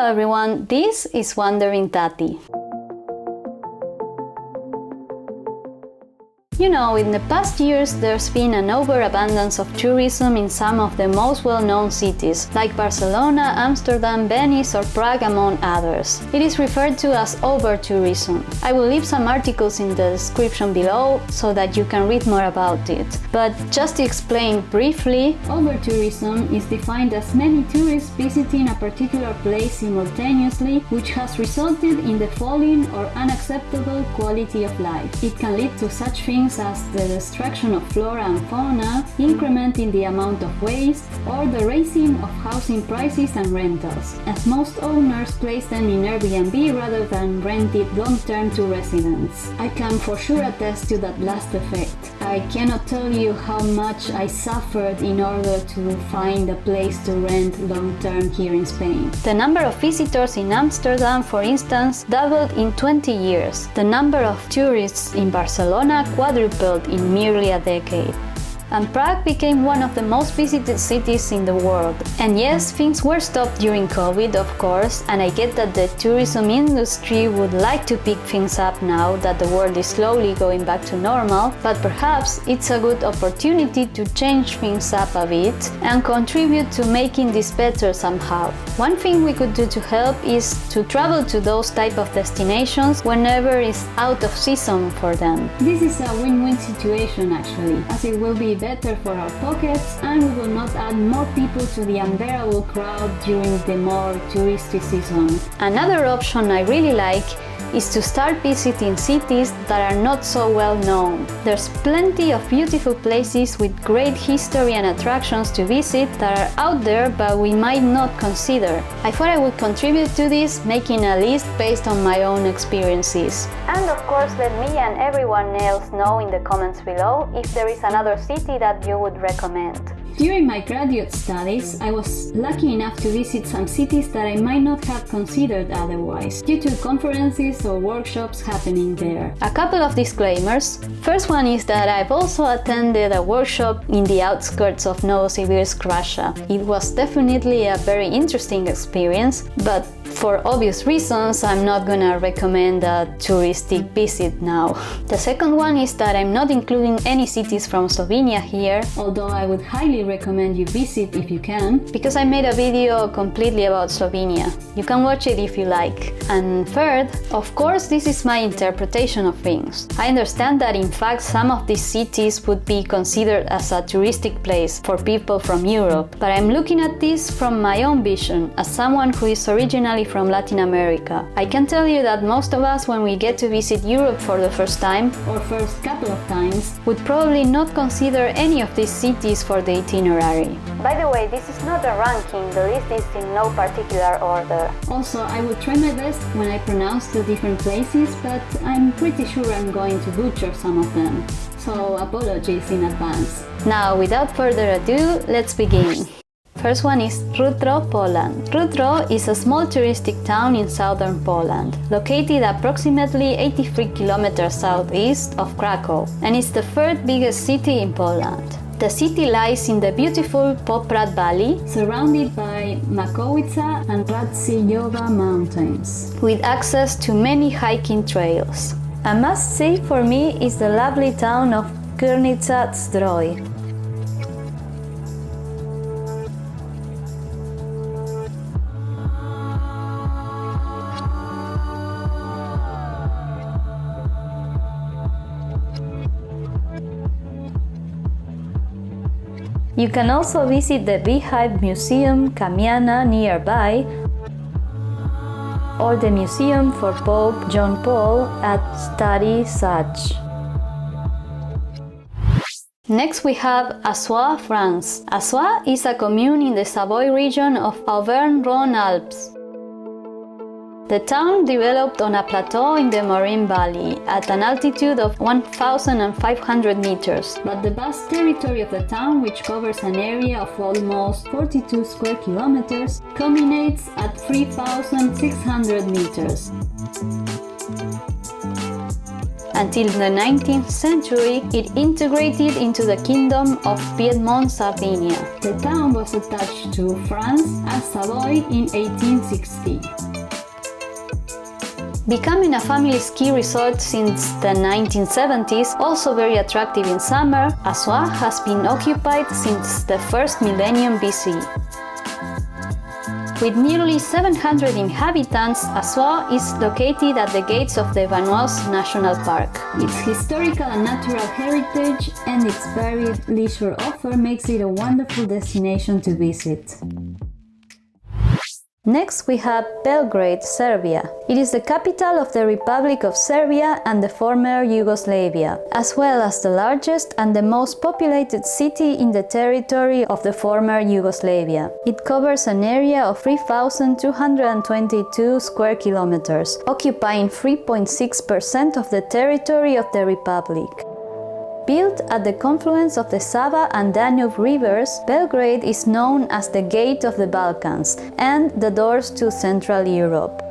Hello everyone, this is Wandering Tati. You know, in the past years there's been an overabundance of tourism in some of the most well-known cities, like Barcelona, Amsterdam, Venice or Prague among others. It is referred to as over-tourism. I will leave some articles in the description below so that you can read more about it. But just to explain briefly, over-tourism is defined as many tourists visiting a particular place simultaneously, which has resulted in the falling or unacceptable quality of life. It can lead to such things as the destruction of flora and fauna, incrementing the amount of waste, or the raising of housing prices and rentals, as most owners place them in Airbnb rather than rent it long-term to residents. I can for sure attest to that last effect. I cannot tell you how much I suffered in order to find a place to rent long-term here in Spain. The number of visitors in Amsterdam, for instance, doubled in 20 years. The number of tourists in Barcelona quadrupled in merely a decade. And Prague became one of the most visited cities in the world. And yes, things were stopped during COVID, of course, and I get that the tourism industry would like to pick things up now that the world is slowly going back to normal, but perhaps it's a good opportunity to change things up a bit and contribute to making this better somehow. One thing we could do to help is to travel to those type of destinations whenever it's out of season for them. This is a win-win situation actually, as it will be better for our pockets and we will not add more people to the unbearable crowd during the more touristy season. Another option I really like is to start visiting cities that are not so well known. There's plenty of beautiful places with great history and attractions to visit that are out there but we might not consider. I thought I would contribute to this, making a list based on my own experiences. And of course let me and everyone else know in the comments below if there is another city that you would recommend. During my graduate studies, I was lucky enough to visit some cities that I might not have considered otherwise, due to conferences or workshops happening there. A couple of disclaimers. First one is that I've also attended a workshop in the outskirts of Novosibirsk, Russia. It was definitely a very interesting experience, but for obvious reasons, I'm not gonna recommend a touristic visit now. The second one is that I'm not including any cities from Slovenia here, although I would highly recommend you visit if you can, because I made a video completely about Slovenia. You can watch it if you like. And third, of course, this is my interpretation of things. I understand that in fact some of these cities would be considered as a touristic place for people from Europe, but I'm looking at this from my own vision, as someone who is originally from Latin America. I can tell you that most of us, when we get to visit Europe for the first time, or first couple of times, would probably not consider any of these cities for the itinerary. By the way, this is not a ranking, the list is in no particular order. Also, I will try my best when I pronounce the different places, but I'm pretty sure I'm going to butcher some of them. So apologies in advance. Now, without further ado, let's begin. First one is Rutro, Poland. Rutro is a small touristic town in southern Poland, located approximately 83 kilometers southeast of Krakow, and it's the third biggest city in Poland. The city lies in the beautiful Poprad Valley, surrounded by Makowica and Radziejowa mountains, with access to many hiking trails. A must-see for me is the lovely town of Górnicza-Zdrój. You can also visit the Beehive Museum Kamiana nearby, or the Museum for Pope John Paul at Stary Sach. Next we have Assois, France. Assois is a commune in the Savoy region of Auvergne-Rhône-Alpes. The town developed on a plateau in the Morin Valley at an altitude of 1,500 meters, but the vast territory of the town, which covers an area of almost 42 square kilometers, culminates at 3,600 meters. Until the 19th century, it integrated into the Kingdom of Piedmont-Sardinia. The town was attached to France and Savoy in 1860. Becoming a family ski resort since the 1970s, also very attractive in summer, Assois has been occupied since the first millennium BC. With nearly 700 inhabitants, Assois is located at the gates of the Vanoise National Park. Its historical and natural heritage and its varied leisure offer makes it a wonderful destination to visit. Next, we have Belgrade, Serbia. It is the capital of the Republic of Serbia and the former Yugoslavia, as well as the largest and the most populated city in the territory of the former Yugoslavia. It covers an area of 3,222 square kilometers, occupying 3.6% of the territory of the Republic. Built at the confluence of the Sava and Danube rivers, Belgrade is known as the Gate of the Balkans and the doors to Central Europe.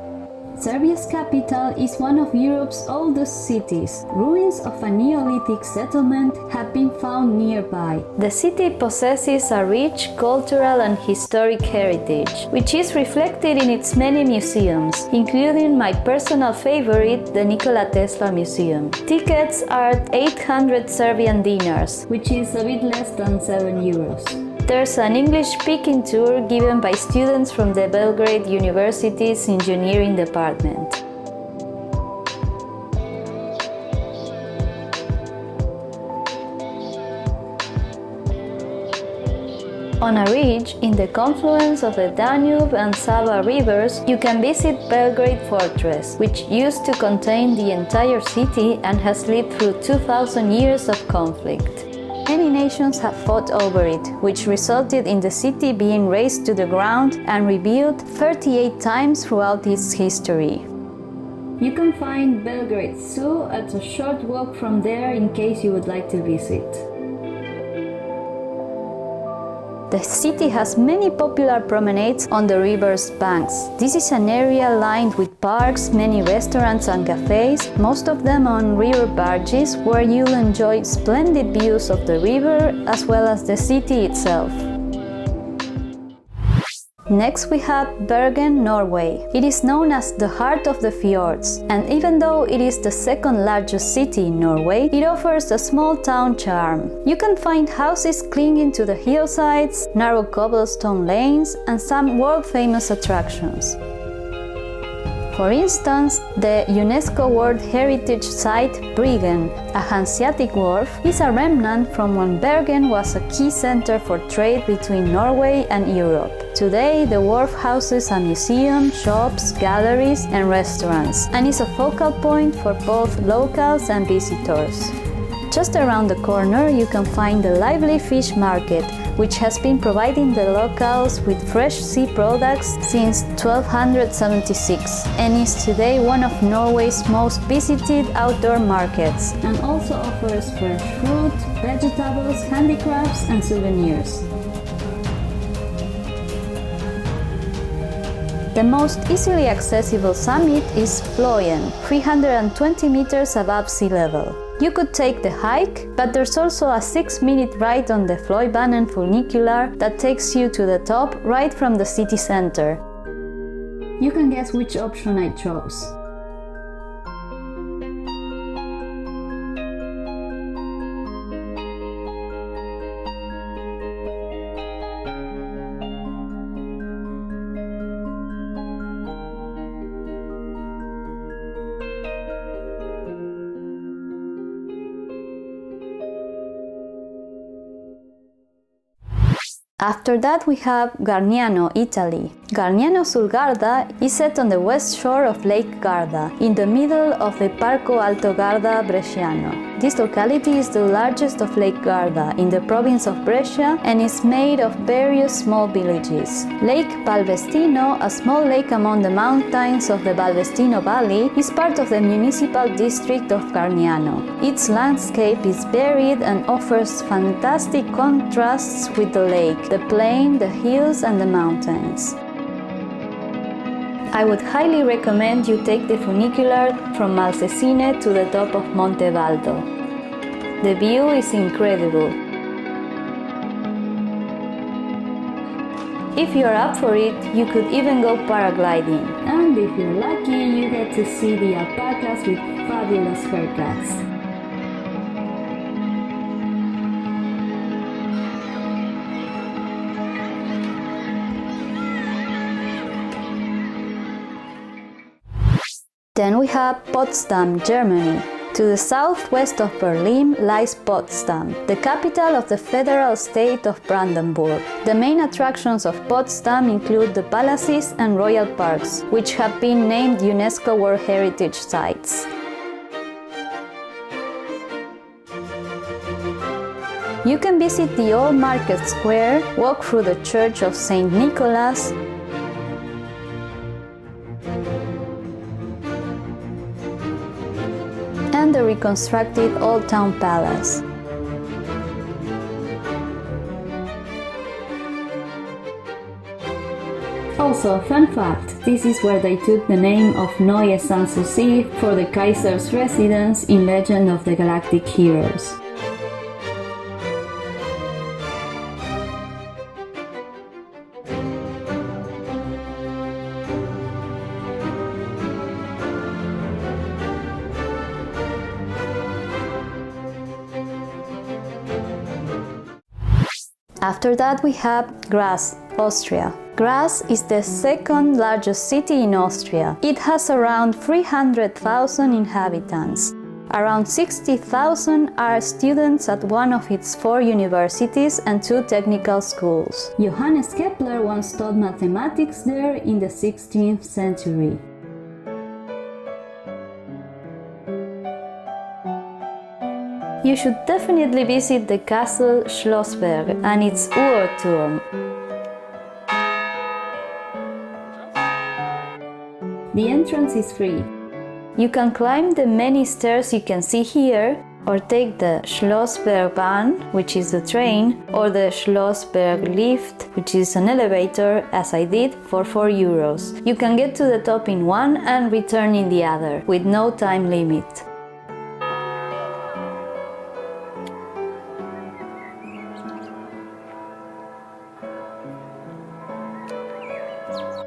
Serbia's capital is one of Europe's oldest cities. Ruins of a Neolithic settlement have been found nearby. The city possesses a rich cultural and historic heritage, which is reflected in its many museums, including my personal favorite, the Nikola Tesla Museum. Tickets are 800 Serbian dinars, which is a bit less than 7 euros. There's an English-speaking tour given by students from the Belgrade University's engineering department. On a ridge in the confluence of the Danube and Sava rivers, you can visit Belgrade Fortress, which used to contain the entire city and has lived through 2,000 years of conflict. Many nations have fought over it, which resulted in the city being razed to the ground and rebuilt 38 times throughout its history. You can find Belgrade Zoo at a short walk from there in case you would like to visit. The city has many popular promenades on the river's banks. This is an area lined with parks, many restaurants and cafes, most of them on river barges, where you'll enjoy splendid views of the river as well as the city itself. Next we have Bergen, Norway. It is known as the heart of the fjords, and even though it is the second largest city in Norway, it offers a small town charm. You can find houses clinging to the hillsides, narrow cobblestone lanes, and some world-famous attractions. For instance, the UNESCO World Heritage Site Bryggen, a Hanseatic wharf, is a remnant from when Bergen was a key center for trade between Norway and Europe. Today, the wharf houses a museum, shops, galleries, and restaurants, and is a focal point for both locals and visitors. Just around the corner, you can find the lively fish market, which has been providing the locals with fresh sea products since 1276 and is today one of Norway's most visited outdoor markets, and also offers fresh fruit, vegetables, handicrafts and souvenirs. The most easily accessible summit is Fløyen, 320 meters above sea level. You could take the hike, but there's also a 6-minute ride on the Fløibanen funicular that takes you to the top right from the city center. You can guess which option I chose. After that we have Garniano, Italy. Garniano sul Garda is set on the west shore of Lake Garda, in the middle of the Parco Alto Garda Bresciano. This locality is the largest of Lake Garda in the province of Brescia and is made of various small villages. Lake Valvestino, a small lake among the mountains of the Valvestino Valley, is part of the municipal district of Garniano. Its landscape is varied and offers fantastic contrasts with the lake, the plain, the hills and the mountains. I would highly recommend you take the funicular from Malcesine to the top of Monte Baldo. The view is incredible. If you're up for it, you could even go paragliding. And if you're lucky, you get to see the alpacas with fabulous haircuts. Then we have Potsdam, Germany. To the southwest of Berlin lies Potsdam, the capital of the federal state of Brandenburg. The main attractions of Potsdam include the palaces and royal parks, which have been named UNESCO World Heritage Sites. You can visit the Old Market Square, walk through the Church of St. Nicholas, and the reconstructed Old Town Palace. Also, fun fact, this is where they took the name of Neue Sanssouci for the Kaiser's residence in Legend of the Galactic Heroes. After that we have Graz, Austria. Graz is the second largest city in Austria. It has around 300,000 inhabitants. Around 60,000 are students at one of its 4 universities and 2 technical schools. Johannes Kepler once taught mathematics there in the 16th century. You should definitely visit the castle Schlossberg and its Uhrturm. The entrance is free. You can climb the many stairs you can see here, or take the Schlossbergbahn, which is the train, or the Schlossberg lift, which is an elevator, as I did, for €4. You can get to the top in one and return in the other, with no time limit.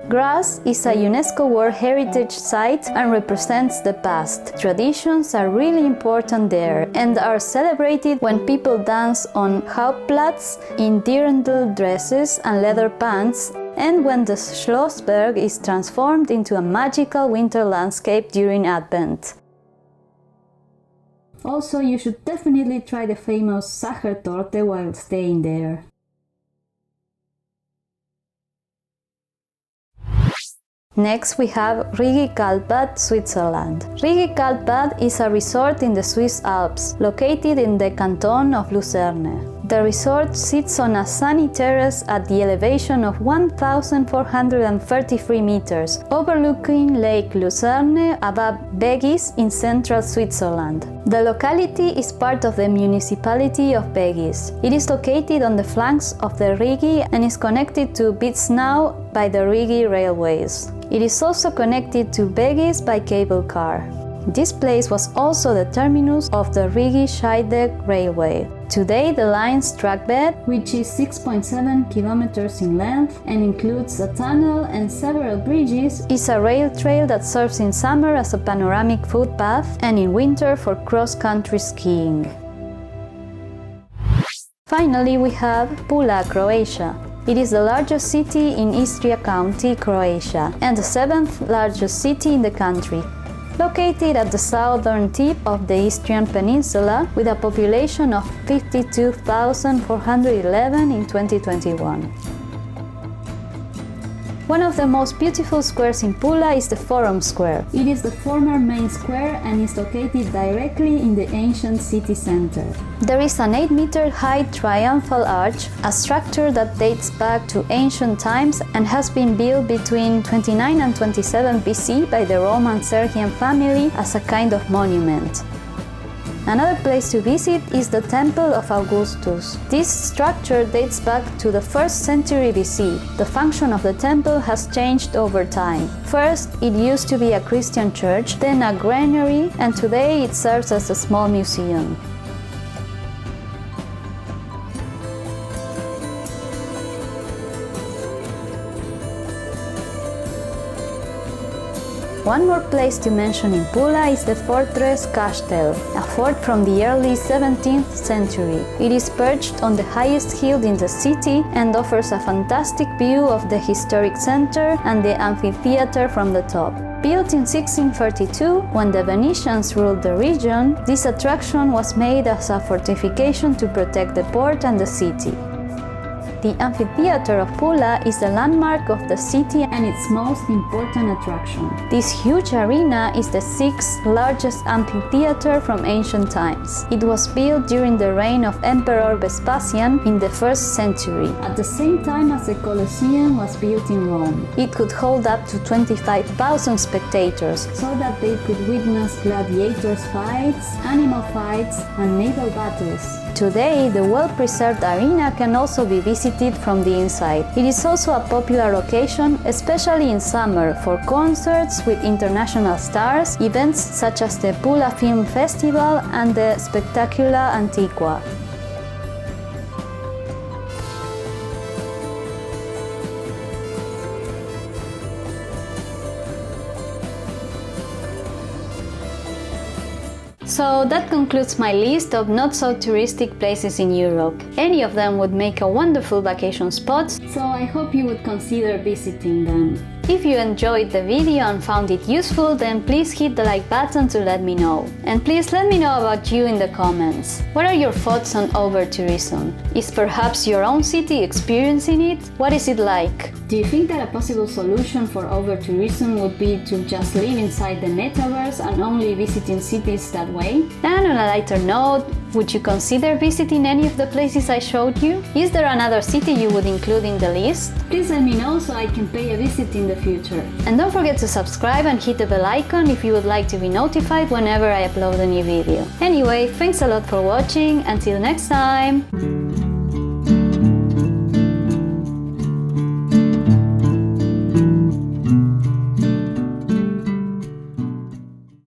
Graz is a UNESCO World Heritage Site and represents the past. Traditions are really important there and are celebrated when people dance on Hauptplatz in dirndl dresses and leather pants, and when the Schlossberg is transformed into a magical winter landscape during Advent. Also, you should definitely try the famous Sachertorte while staying there. Next we have Rigi-Kaltbad, Switzerland. Rigi-Kaltbad is a resort in the Swiss Alps, located in the canton of Lucerne. The resort sits on a sunny terrace at the elevation of 1,433 meters, overlooking Lake Lucerne above Begis in central Switzerland. The locality is part of the municipality of Begis. It is located on the flanks of the Rigi and is connected to Bitznau by the Rigi railways. It is also connected to Begis by cable car. This place was also the terminus of the Rigi-Scheidegg railway. Today the line's track bed, which is 6.7 kilometers in length and includes a tunnel and several bridges, is a rail trail that serves in summer as a panoramic footpath and in winter for cross-country skiing. Finally we have Pula, Croatia. It is the largest city in Istria County, Croatia, and the 7th largest city in the country. Located at the southern tip of the Istrian Peninsula with a population of 52,411 in 2021. One of the most beautiful squares in Pula is the Forum Square. It is the former main square and is located directly in the ancient city center. There is an 8-meter high triumphal arch, a structure that dates back to ancient times and has been built between 29 and 27 BC by the Roman Sergian family as a kind of monument. Another place to visit is the Temple of Augustus. This structure dates back to the 1st century BC. The function of the temple has changed over time. First, it used to be a Christian church, then a granary, and today it serves as a small museum. One more place to mention in Pula is the Fortress Castell, a fort from the early 17th century. It is perched on the highest hill in the city and offers a fantastic view of the historic center and the amphitheater from the top. Built in 1632, when the Venetians ruled the region, this attraction was made as a fortification to protect the port and the city. The amphitheater of Pula is a landmark of the city and its most important attraction. This huge arena is the 6th largest amphitheater from ancient times. It was built during the reign of Emperor Vespasian in the 1st century, at the same time as the Colosseum was built in Rome. It could hold up to 25,000 spectators, so that they could witness gladiators' fights, animal fights, and naval battles. Today, the well-preserved arena can also be visited from the inside. It is also a popular location, especially in summer, for concerts with international stars, events such as the Pula Film Festival and the Spectacula Antiqua. So that concludes my list of not-so-touristic places in Europe. Any of them would make a wonderful vacation spot, so I hope you would consider visiting them. If you enjoyed the video and found it useful, then please hit the like button to let me know. And please let me know about you in the comments. What are your thoughts on over-tourism? Is perhaps your own city experiencing it? What is it like? Do you think that a possible solution for over-tourism would be to just live inside the metaverse and only visiting cities that way? And on a lighter note, would you consider visiting any of the places I showed you? Is there another city you would include in the list? Please let me know so I can pay a visit in the future. And don't forget to subscribe and hit the bell icon if you would like to be notified whenever I upload a new video. Anyway, thanks a lot for watching. Until next time!